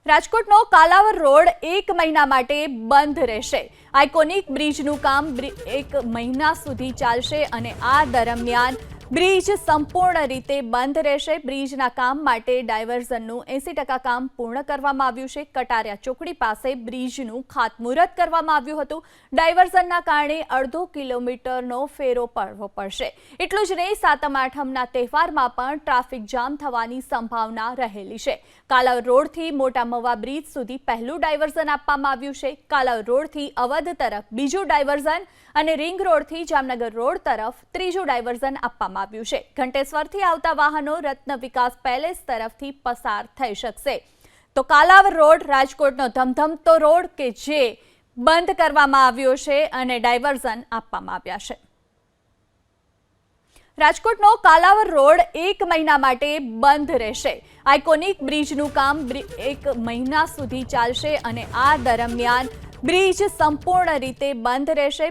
રાજકોટનો Kalawad road 1 મહિના માટે બંધ રહેશે। આઇકોનિક બ્રિજનું કામ 1 મહિના સુધી ચાલશે અને આ દરમિયાન બ્રિજ સંપૂર્ણ રીતે બંધ રહેશે। બ્રિજના કામ માટે ડાયવર્ઝનનું 80% કામ પૂર્ણ કરવામાં આવ્યું છે। કટારિયા ચોકડી પાસે બ્રિજનું ખાતમુહૂર્ત કરવામાં આવ્યું હતું। ડાયવર્ઝનના કારણે અડધો કિલોમીટરનો ફેરો પાડવો પડશે। એટલું જ નહીં, સાતમ આઠમના તહેવારમાં પણ ટ્રાફિક જામ થવાની સંભાવના રહેલી છે। કાલાવર રોડથી મોટા મવા બ્રિજ સુધી પહેલું ડાયવર્ઝન આપવામાં આવ્યું છે। કાલાવર રોડથી અવધ તરફ બીજું ડાયવર્ઝન અને રિંગ રોડથી જામનગર રોડ તરફ ત્રીજું ડાયવર્ઝન આપવામાં આવ્યું છે। ઘંટેશ્વરથી આવતા વાહનો રત્ન વિકાસ પેલેસ તરફથી પસાર થઈ શકશે। તો કાલાવર રોડ રાજકોટનો ધમધમતો રોડ કે જે બંધ કરવામાં આવ્યો છે અને ડાયવર્ઝન આપવામાં આવ્યા છે। રાજકોટનો કાલાવર રોડ 1 મહિના માટે બંધ રહેશે। આઇકોનિક બ્રિજનું કામ 1 મહિના સુધી ચાલશે અને આ દરમિયાન બ્રિજ સંપૂર્ણ રીતે બંધ રહેશે।